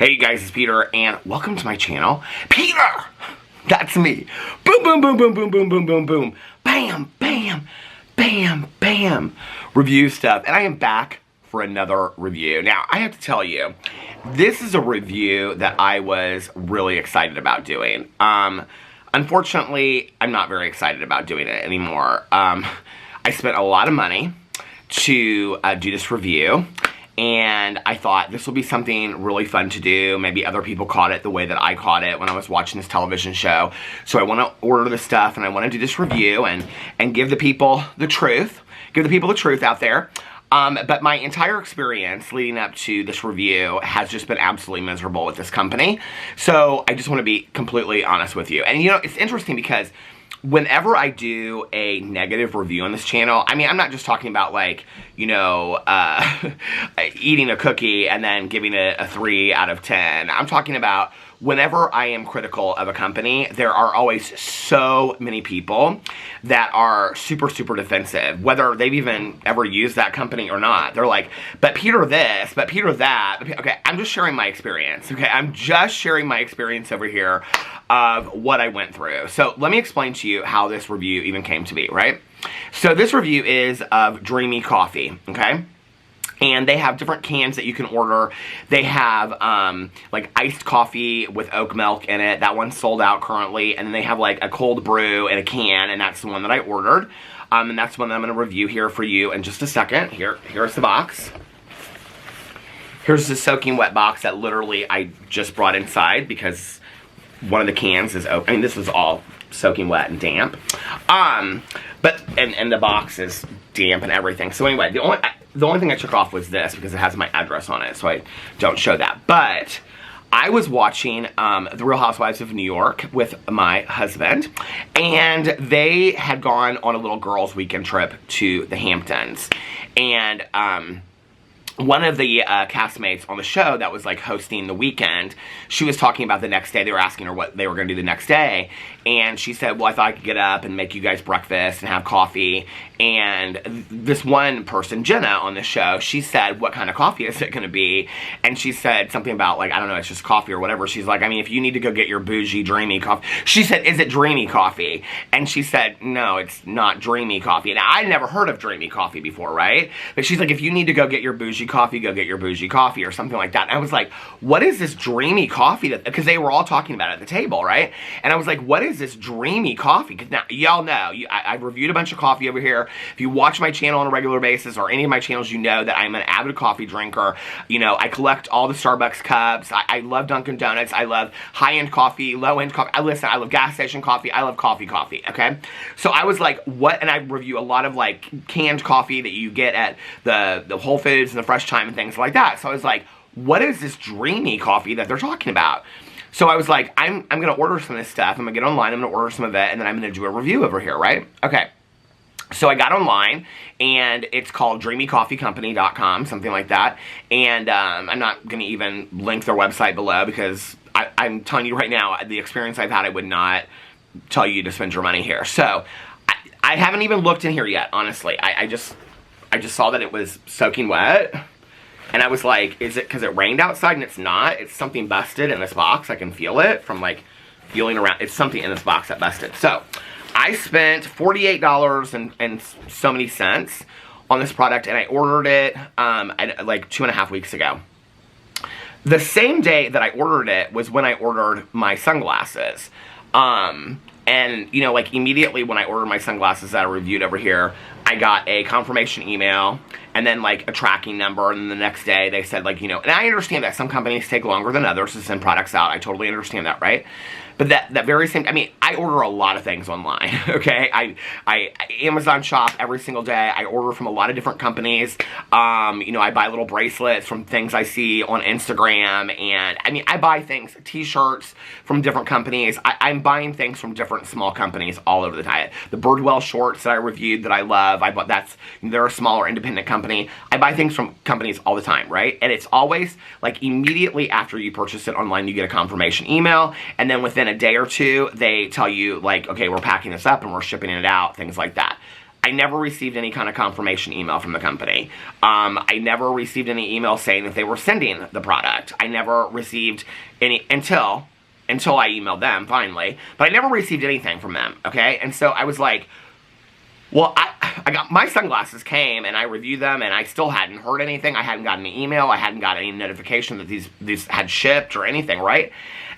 Hey you guys, it's Peter, and welcome to my channel. Peter! That's me. Boom, boom, boom, boom, boom, boom, boom, boom, boom. Bam, bam, bam, bam. Review stuff, and I am back for another review. Now, I have to tell you, this is a review that I was really excited about doing. Unfortunately, I'm not very excited about doing it anymore. I spent a lot of money to do this review, and I thought this will be something really fun to do. Maybe other people caught it the way that I caught it when I was watching this television show. So I want to order this stuff, and I want to do this review and give the people the truth. Give the people the truth out there. But my entire experience leading up to this review has just been absolutely miserable with this company. So I just want to be completely honest with you. And you know, it's interesting because whenever I do a negative review on this channel, I mean, I'm not just talking about like, you know, eating a cookie and then giving it a 3 out of 10. I'm talking about whenever I am critical of a company, there are always so many people that are super, super defensive, whether they've even ever used that company or not. They're like, but Peter this, but Peter that. Okay, I'm just sharing my experience, okay? I'm just sharing my experience over here of what I went through. So let me explain to you how this review even came to be, right? So this review is of Dreamy coffee, okay? And they have different cans that you can order. They have, like, iced coffee with oat milk in it. That one's sold out currently. And then they have, like, a cold brew in a can, and that's the one that I ordered. And that's the one that I'm going to review here for you in just a second. Here's the box. Here's the soaking wet box that literally I just brought inside because one of the cans is open. I mean, this was all soaking wet and damp. But the box is damp and everything. So anyway, the only thing I took off was this because it has my address on it, so I don't show that. But I was watching The Real Housewives of New York with my husband, and they had gone on a little girls' weekend trip to the Hamptons. And one of the castmates on the show that was like hosting the weekend, she was talking about the next day. They were asking her what they were going to do the next day, and she said, well, I thought I could get up and make you guys breakfast and have coffee. And this one person, Jenna, on the show, she said, what kind of coffee is it going to be? And she said something about, like, I don't know, it's just coffee or whatever. She's like, I mean, if you need to go get your bougie, dreamy coffee. She said, is it dreamy coffee? And she said, no, it's not dreamy coffee. Now, I'd never heard of dreamy coffee before, right? But she's like, if you need to go get your bougie coffee, go get your bougie coffee or something like that. And I was like, what is this dreamy coffee? Because they were all talking about it at the table, right? And I was like, what is this dreamy coffee? Because now, y'all know, I've reviewed a bunch of coffee over here. If you watch my channel on a regular basis or any of my channels, you know that I'm an avid coffee drinker. You know, I collect all the Starbucks cups. I love Dunkin' Donuts. I love high-end coffee, low-end coffee. Listen, I love gas station coffee. I love coffee, okay? So I was like, what? And I review a lot of, like, canned coffee that you get at the Whole Foods and the Fresh Time and things like that. So I was like, what is this dreamy coffee that they're talking about? So I was like, I'm going to order some of this stuff. I'm going to get online. I'm going to order some of it, and then I'm going to do a review over here, right? Okay. So I got online, and it's called dreamycoffeecompany.com, something like that. And I'm not going to even link their website below because I'm telling you right now, the experience I've had, I would not tell you to spend your money here. So I haven't even looked in here yet, honestly. I just saw that it was soaking wet. And I was like, is it because it rained outside? And it's not. It's something busted in this box. I can feel it from, like, feeling around. It's something in this box that busted. So I spent $48 and so many cents on this product, and I ordered it like 2.5 weeks ago. The same day that I ordered it was when I ordered my sunglasses. And, you know, like, immediately when I ordered my sunglasses that I reviewed over here, I got a confirmation email and then, like, a tracking number, and then the next day they said, like, you know, and I understand that some companies take longer than others to send products out. I totally understand that, right? But that very same, I mean, I order a lot of things online, okay? I Amazon shop every single day. I order from a lot of different companies. You know, I buy little bracelets from things I see on Instagram, and, I mean, I buy things, t-shirts from different companies. I'm buying things from different small companies all over the time. The Birdwell shorts that I reviewed that I love, they're a smaller independent company. I buy things from companies all the time, right? And it's always, like, immediately after you purchase it online, you get a confirmation email, and then within a day or two, they tell you, like, okay, we're packing this up and we're shipping it out, things like that. I never received any kind of confirmation email from the company. I never received any email saying that they were sending the product. I never received any, until I emailed them, finally. But I never received anything from them, okay? And so I was like, well, I got, my sunglasses came, and I reviewed them, and I still hadn't heard anything. I hadn't gotten an email. I hadn't got any notification that these had shipped or anything, right?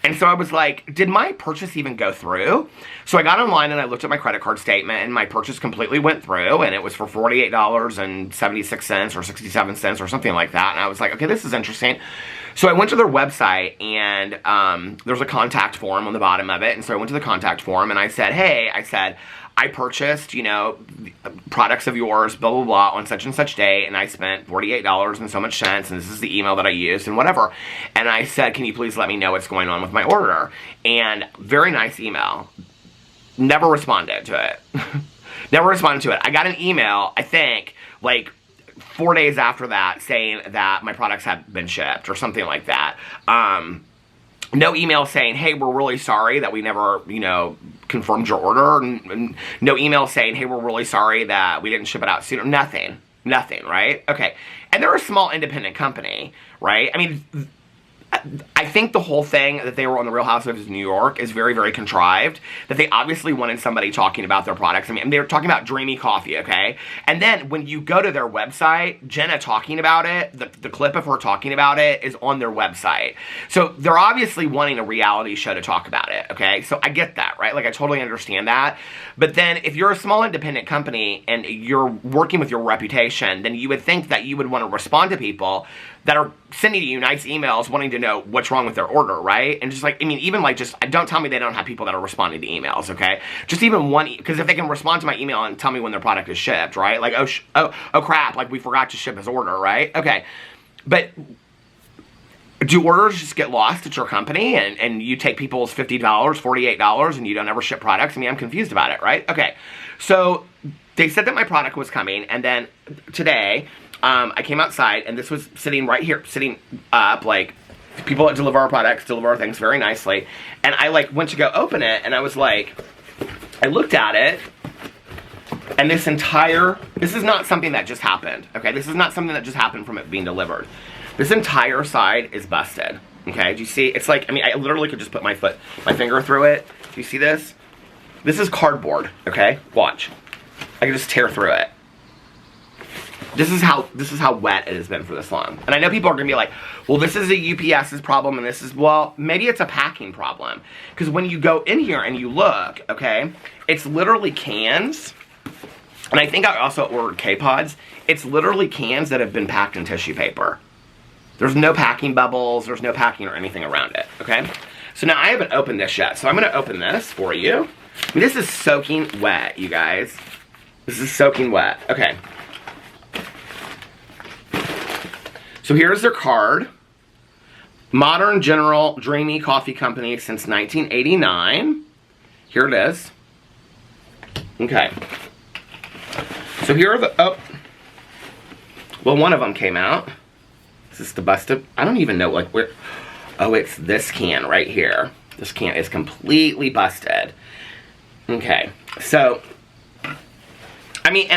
And so I was like, did my purchase even go through? So I got online, and I looked at my credit card statement, and my purchase completely went through, and it was for $48.76 or 67 cents or something like that. And I was like, okay, this is interesting. So I went to their website, and there's a contact form on the bottom of it. And so I went to the contact form, and I said, hey, I purchased, you know, products of yours, blah, blah, blah, on such and such day, and I spent $48 and so much cents, and this is the email that I used, and whatever. And I said, can you please let me know what's going on with my order? And very nice email. Never responded to it. Never responded to it. I got an email, I think, like 4 days after that, saying that my products had been shipped, or something like that. No email saying, hey, we're really sorry that we never, you know, confirmed your order. And no email saying, hey, we're really sorry that we didn't ship it out sooner. Nothing. Nothing, right? Okay. And they're a small independent company, right? I mean, I think the whole thing that they were on The Real Housewives of New York is very, very contrived. That they obviously wanted somebody talking about their products. I mean, they were talking about Dreamy coffee, okay? And then when you go to their website, Jenna talking about it, the clip of her talking about it is on their website. So they're obviously wanting a reality show to talk about it, okay? So I get that, right? Like, I totally understand that. But then if you're a small independent company and you're working with your reputation, then you would think that you would want to respond to people that are sending you nice emails wanting to know what's wrong with their order, right? And just like, I mean, even like just, don't tell me they don't have people that are responding to emails, okay? Just even one, because if they can respond to my email and tell me when their product is shipped, right? Like, oh crap, like we forgot to ship his order, right? Okay, but do orders just get lost at your company and you take people's $50, $48 and you don't ever ship products? I mean, I'm confused about it, right? Okay, so they said that my product was coming, and then today, I came outside, and this was sitting right here, sitting up, like, people that deliver our products, deliver our things very nicely, and I, like, went to go open it, and I was like, I looked at it, and this is not something that just happened, okay? This is not something that just happened from it being delivered. This entire side is busted, okay? Do you see? It's like, I mean, I literally could just put my finger through it. Do you see this? This is cardboard, okay? Watch. I can just tear through it. This is how wet it has been for this long. And I know people are going to be like, well, this is a UPS's problem, and this is, well, maybe it's a packing problem. Because when you go in here and you look, okay, it's literally cans. And I think I also ordered K-Pods. It's literally cans that have been packed in tissue paper. There's no packing bubbles. There's no packing or anything around it, okay? So now I haven't opened this yet. So I'm going to open this for you. I mean, this is soaking wet, you guys. This is soaking wet. Okay. So here's their card. Modern General Dreamy Coffee Company since 1989. Here it is. Okay. So here are the, oh. Well, one of them came out. Is this the busted? I don't even know, like, where. Oh, it's this can right here. This can is completely busted. Okay. So, I mean,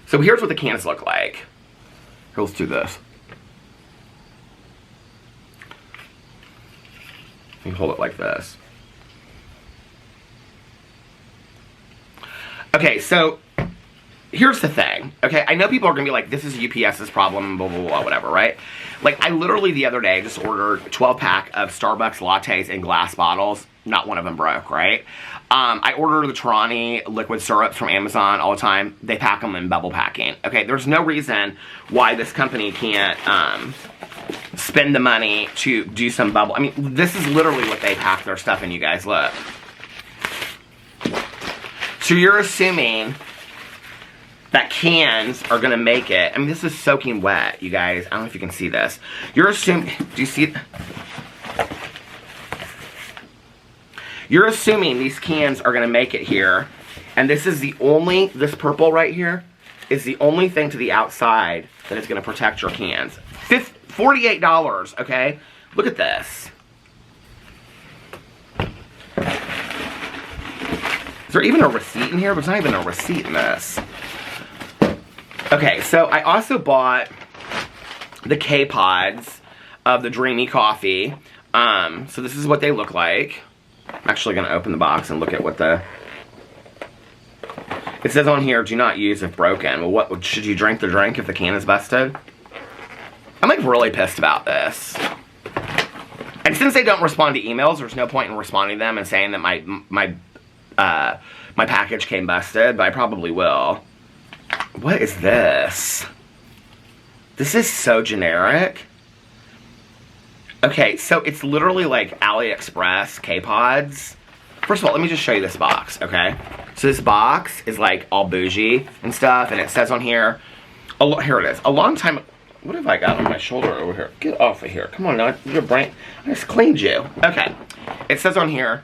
so here's what the cans look like. Here, let's do this. You hold it like this. Okay, so here's the thing. Okay, I know people are gonna be like, this is UPS's problem, blah, blah, blah, whatever, right? Like, I literally the other day just ordered a 12-pack of Starbucks lattes in glass bottles. Not one of them broke, right? I order the Torani liquid syrups from Amazon all the time. They pack them in bubble packing. Okay, there's no reason why this company can't spend the money to do some bubble. I mean, this is literally what they pack their stuff in, you guys. Look. So you're assuming that cans are going to make it. I mean, this is soaking wet, you guys. I don't know if you can see this. You're assuming, do you see? You're assuming these cans are going to make it here. And this is the only, this purple right here, is the only thing to the outside that is going to protect your cans. $48, okay? Look at this. there even a receipt in here? There's not even a receipt in this. Okay, so I also bought the K-Pods of the Dreamy coffee. So this is what they look like. I'm actually going to open the box and look at what the... It says on here, do not use if broken. Well, what should you drink the drink if the can is busted? I'm like really pissed about this. And since they don't respond to emails, there's no point in responding to them and saying that my package came busted, but I probably will. What is this? This is so generic. Okay, so it's literally like AliExpress K-Pods. First of all, let me just show you this box, okay? So this box is like all bougie and stuff, and it says on here, here it is. A long time, what have I got on my shoulder over here? Get off of here. Come on now, your brain, I just cleaned you. Okay, it says on here,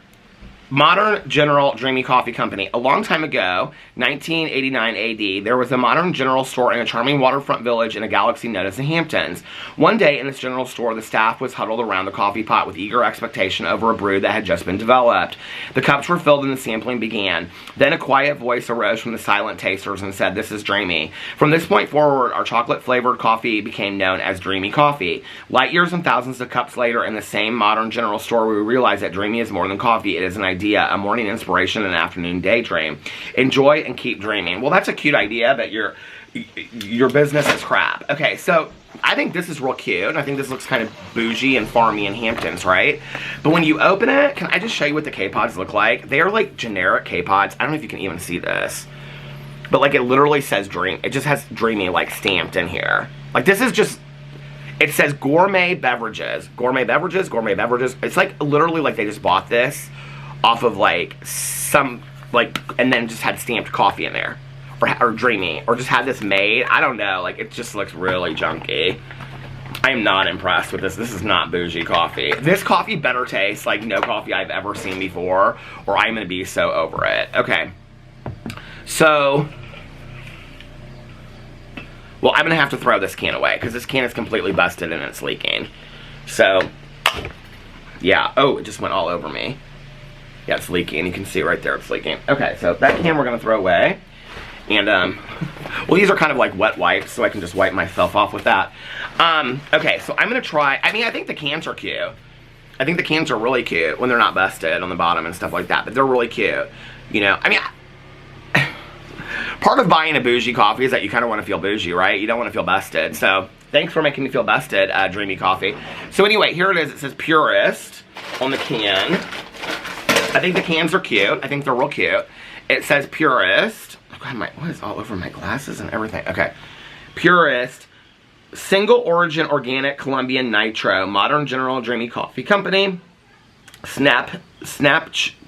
Modern General Dreamy Coffee Company. A long time ago, 1989 AD, there was a Modern General store in a charming waterfront village in a galaxy known as the Hamptons. One day in this general store, the staff was huddled around the coffee pot with eager expectation over a brew that had just been developed. The cups were filled and the sampling began. Then a quiet voice arose from the silent tasters and said, "This is Dreamy." From this point forward, our chocolate-flavored coffee became known as Dreamy Coffee. Light years and thousands of cups later, in the same Modern General store, we realized that Dreamy is more than coffee. It is an idea, a morning inspiration, an afternoon daydream. Enjoy and keep dreaming. Well, that's a cute idea, but your business is crap. Okay, so I think this is real cute. I think this looks kind of bougie and farmy in Hamptons, right? But when you open it, can I just show you what the K-Pods look like? They are like generic K-Pods. I don't know if you can even see this, but like it literally says Dream. It just has Dreamy like stamped in here. Like this is just, it says gourmet beverages. Gourmet beverages, gourmet beverages. It's like literally like they just bought this off of like some, like, and then just had stamped coffee in there. Or Dreamy. Or just had this made. I don't know. Like, it just looks really junky. I am not impressed with this. This is not bougie coffee. This coffee better taste like no coffee I've ever seen before, or I'm going to be so over it. Okay. So, well, I'm going to have to throw this can away, because this can is completely busted and it's leaking. So, yeah. Oh, it just went all over me. Yeah, it's leaking. You can see right there it's leaking. Okay, so that can we're going to throw away. And, well, these are kind of like wet wipes, so I can just wipe myself off with that. Okay, so I'm going to try, I mean, I think the cans are cute. I think the cans are really cute when they're not busted on the bottom and stuff like that, but they're really cute. You know, I mean, part of buying a bougie coffee is that you kind of want to feel bougie, right? You don't want to feel busted. So, thanks for making me feel busted, Dreamy Coffee. So anyway, here it is. It says Purist on the can. I think the cans are cute. I think they're real cute. It says Purist. Oh God, what is all over my glasses and everything? Okay. Purist. Single origin organic Colombian nitro. Modern General Dreamy Coffee Company. Snap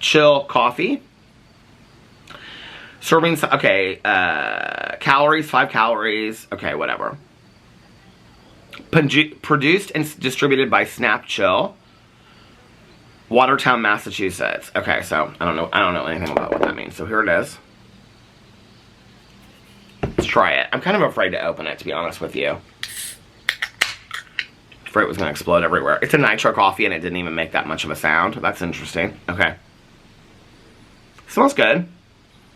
Chill Coffee. Serving, okay. Calories, 5 calories. Okay, whatever. Produced and distributed by Snap Chill. Watertown, Massachusetts. Okay, so I don't know anything about what that means. So here it is. Let's try it. I'm kind of afraid to open it, to be honest with you. Afraid it was going to explode everywhere. It's a nitro coffee and it didn't even make that much of a sound. That's interesting. Okay. Smells good.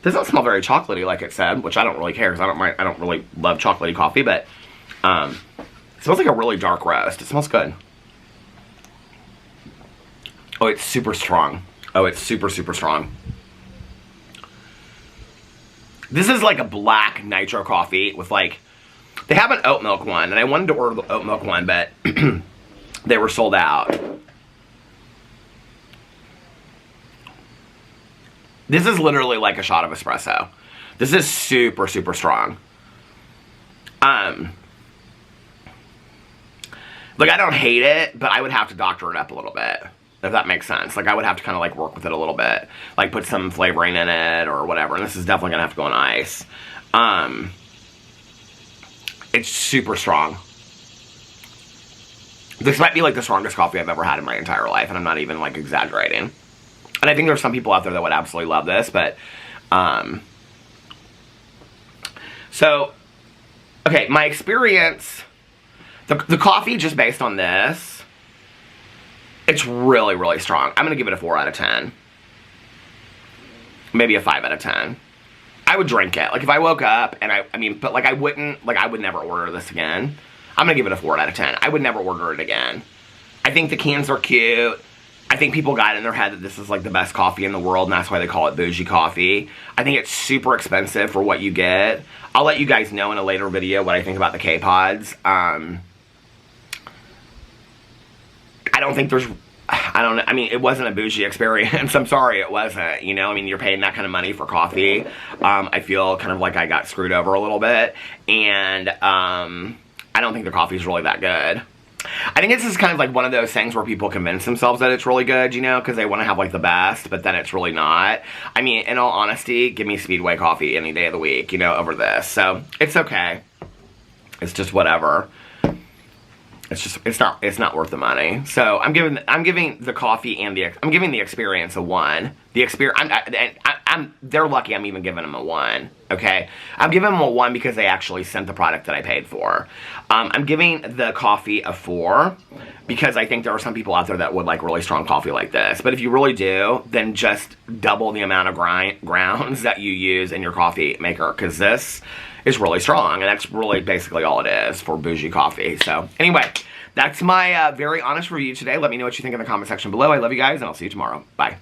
Doesn't smell very chocolatey like it said, which I don't really care because I don't really love chocolatey coffee, but it smells like a really dark roast. It smells good. Oh, it's super strong. Oh, it's super, super strong. This is like a black nitro coffee with like, they have an oat milk one, and I wanted to order the oat milk one, but they were sold out. This is literally like a shot of espresso. This is super, super strong. Like, I don't hate it, but I would have to doctor it up a little bit. If that makes sense. Like, I would have to kind of, like, work with it a little bit. Like, put some flavoring in it or whatever. And this is definitely going to have to go on ice. It's super strong. This might be, like, the strongest coffee I've ever had in my entire life. And I'm not even, like, exaggerating. And I think there's some people out there that would absolutely love this. But, so, okay, my experience... The coffee, just based on this... It's really, really strong. I'm going to give it a 4 out of 10. maybe a 5 out of 10. I would drink it. Like, if I woke up and but like, I would never order this again. I'm gonna give it a 4 out of 10. I would never order it again. I think the cans are cute. I think people got in their head that this is like the best coffee in the world, and that's why they call it bougie coffee. I think it's super expensive for what you get. I'll let you guys know in a later video what I think about the K-Pods. I don't think there's... I mean, it wasn't a bougie experience. I'm sorry it wasn't, you know? I mean, you're paying that kind of money for coffee. I feel kind of like I got screwed over a little bit. And, I don't think the coffee's really that good. I think this is kind of like one of those things where people convince themselves that it's really good, you know? Because they want to have, like, the best, but then it's really not. I mean, in all honesty, give me Speedway coffee any day of the week, you know, over this. So, it's okay. It's just whatever. It's not worth the money. So I'm giving the coffee and I'm giving the experience a 1. The experience, they're lucky I'm even giving them a 1, okay? I'm giving them a 1 because they actually sent the product that I paid for. I'm giving the coffee a 4 because I think there are some people out there that would like really strong coffee like this. But if you really do, then just double the amount of grounds that you use in your coffee maker, because this is really strong, and that's really basically all it is for bougie coffee. So anyway, that's my very honest review today. Let me know what you think in the comment section below. I love you guys, and I'll see you tomorrow. Bye.